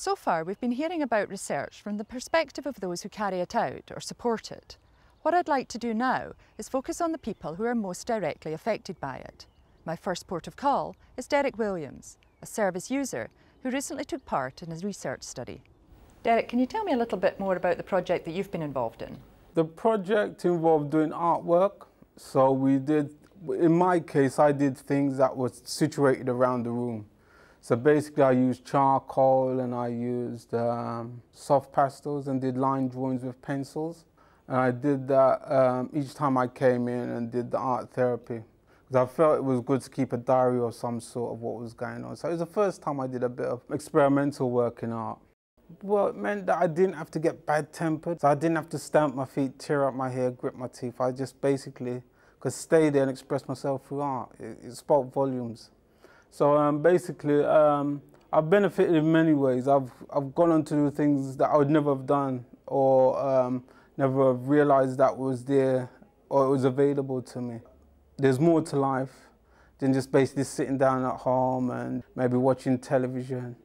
So far, we've been hearing about research from the perspective of those who carry it out or support it. What I'd like to do now is focus on the people who are most directly affected by it. My first port of call is Derek Williams, a service user who recently took part in a research study. Derek, can you tell me a little bit more about the project that you've been involved in? The project involved doing artwork. So we did, in my case, I did things that were situated around the room. So basically I used charcoal and I used soft pastels and did line drawings with pencils. And I did that each time I came in and did the art therapy. Because I felt it was good to keep a diary of some sort of what was going on. So it was the first time I did a bit of experimental work in art. Well, it meant that I didn't have to get bad-tempered. So I didn't have to stamp my feet, tear up my hair, grit my teeth. I just basically could stay there and express myself through art. It spoke volumes. So basically, I've benefited in many ways. I've gone on to do things that I would never have done or never have realised that was there or it was available to me. There's more to life than just basically sitting down at home and maybe watching television,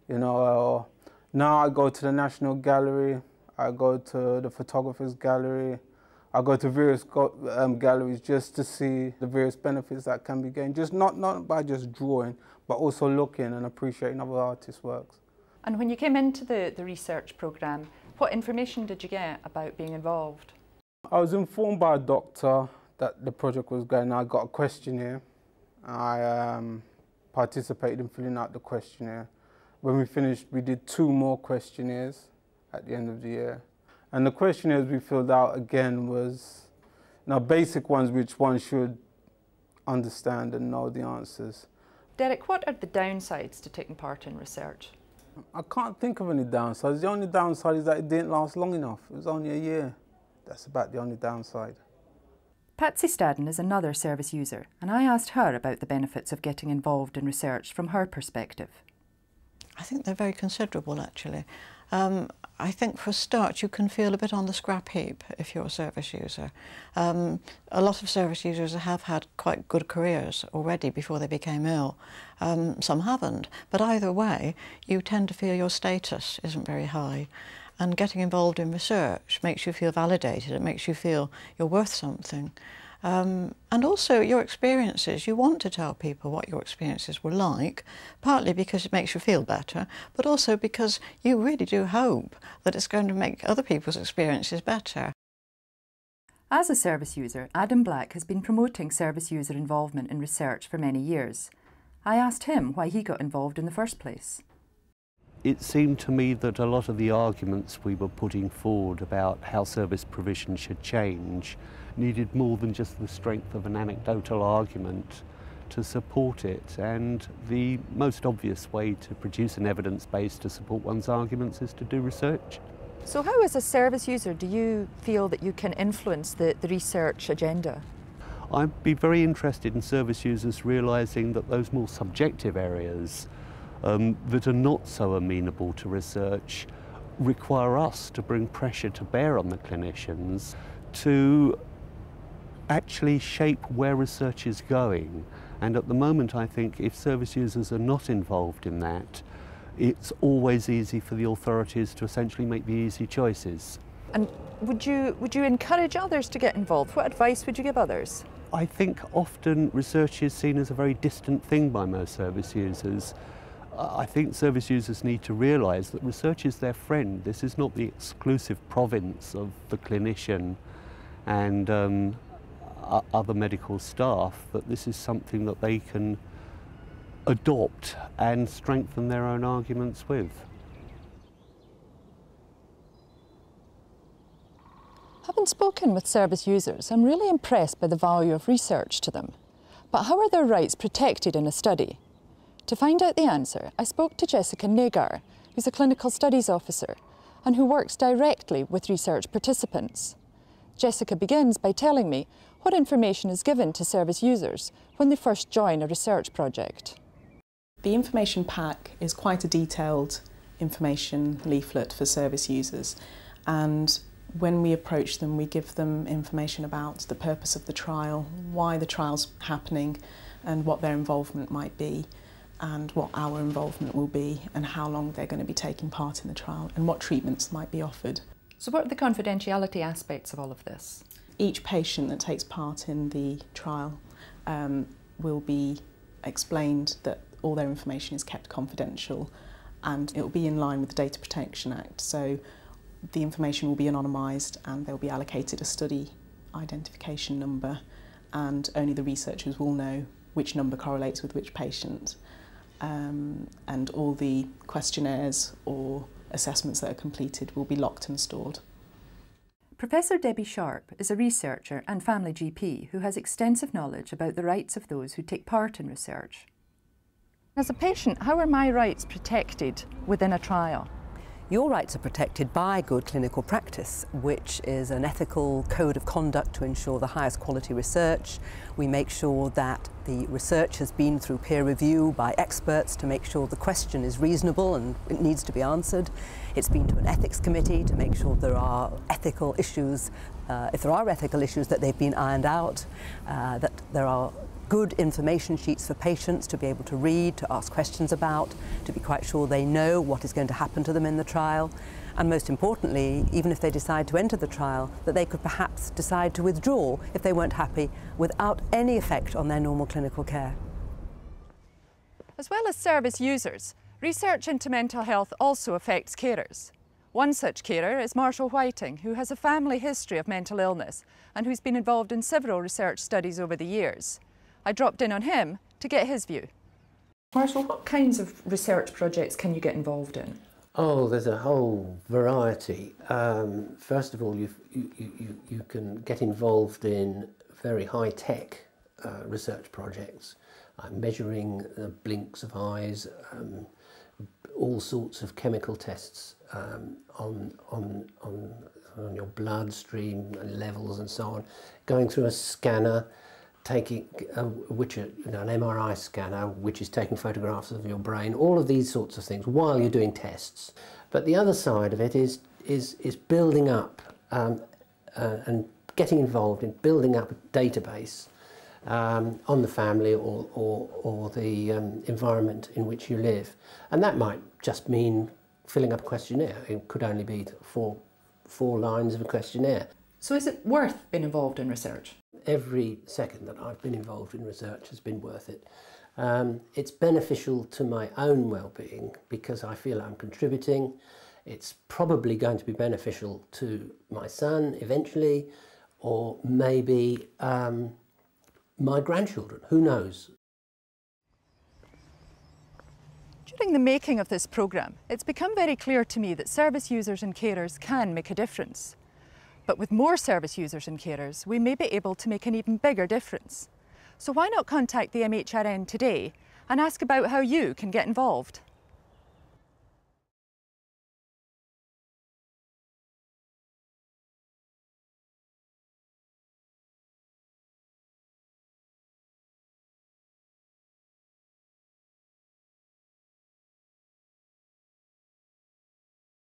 you know. Now I go to the National Gallery, I go to the Photographers Gallery, I go to various galleries just to see the various benefits that can be gained, just not by just drawing, but also looking and appreciating other artists' works. And when you came into the research programme, what information did you get about being involved? I was informed by a doctor that the project was going. I got a questionnaire. I participated in filling out the questionnaire. When we finished, we did 2 more questionnaires at the end of the year. And the questionnaires we filled out again was basic ones which one should understand and know the answers. Derek, what are the downsides to taking part in research? I can't think of any downsides. The only downside is that it didn't last long enough. It was only a year. That's about the only downside. Patsy Stadden is another service user, and I asked her about the benefits of getting involved in research from her perspective. I think they're very considerable, actually. I think for a start you can feel a bit on the scrap heap if you're a service user. A lot of service users have had quite good careers already before they became ill. Some haven't, but either way you tend to feel your status isn't very high. And getting involved in research makes you feel validated, it makes you feel you're worth something. And also your experiences, you want to tell people what your experiences were like, partly because it makes you feel better, but also because you really do hope that it's going to make other people's experiences better. As a service user, Adam Black has been promoting service user involvement in research for many years. I asked him why he got involved in the first place. It seemed to me that a lot of the arguments we were putting forward about how service provision should change needed more than just the strength of an anecdotal argument to support it. And the most obvious way to produce an evidence base to support one's arguments is to do research. So how, as a service user, do you feel that you can influence the research agenda? I'd be very interested in service users realising that those more subjective areas that are not so amenable to research require us to bring pressure to bear on the clinicians to actually shape where research is going. And at the moment, I think if service users are not involved in that, it's always easy for the authorities to essentially make the easy choices. And would you encourage others to get involved? What advice would you give others? I think often research is seen as a very distant thing by most service users. I think service users need to realise that research is their friend. This is not the exclusive province of the clinician and other medical staff, that this is something that they can adopt and strengthen their own arguments with. Having spoken with service users, I'm really impressed by the value of research to them. But how are their rights protected in a study? To find out the answer, I spoke to Jessica Nagar, who's a clinical studies officer and who works directly with research participants. Jessica begins by telling me what information is given to service users when they first join a research project. The information pack is quite a detailed information leaflet for service users, and when we approach them we give them information about the purpose of the trial, why the trial's happening and what their involvement might be. and what our involvement will be and how long they're going to be taking part in the trial and what treatments might be offered. So what are the confidentiality aspects of all of this? Each patient that takes part in the trial will be explained that all their information is kept confidential, and it will be in line with the Data Protection Act. So the information will be anonymised and they'll be allocated a study identification number, and only the researchers will know which number correlates with which patient. And all the questionnaires or assessments that are completed will be locked and stored. Professor Debbie Sharp is a researcher and family GP who has extensive knowledge about the rights of those who take part in research. As a patient, how are my rights protected within a trial? Your rights are protected by good clinical practice, which is an ethical code of conduct to ensure the highest quality research. We make sure that the research has been through peer review by experts to make sure the question is reasonable and it needs to be answered. It's been to an ethics committee to make sure there are ethical issues, if there are ethical issues, that they've been ironed out, that there are good information sheets for patients to be able to read, to ask questions about, to be quite sure they know what is going to happen to them in the trial. And most importantly, even if they decide to enter the trial, that they could perhaps decide to withdraw if they weren't happy without any effect on their normal clinical care. As well as service users, research into mental health also affects carers. One such carer is Marshall Whiting, who has a family history of mental illness and who's been involved in several research studies over the years. I dropped in on him to get his view. Marshall, what kinds of research projects can you get involved in? Oh, there's a whole variety. First of all, you can get involved in very high-tech research projects, measuring the blinks of eyes, all sorts of chemical tests on your bloodstream levels and so on, going through a scanner, taking an MRI scanner which is taking photographs of your brain, all of these sorts of things while you're doing tests. But the other side of it is building up and getting involved in building up a database on the family or the environment in which you live. And that might just mean filling up a questionnaire. It could only be four lines of a questionnaire. So is it worth being involved in research? Every second that I've been involved in research has been worth it. It's beneficial to my own well-being because I feel I'm contributing. It's probably going to be beneficial to my son eventually, or maybe my grandchildren, who knows? During the making of this programme, it's become very clear to me that service users and carers can make a difference. But with more service users and carers, we may be able to make an even bigger difference. So why not contact the MHRN today and ask about how you can get involved?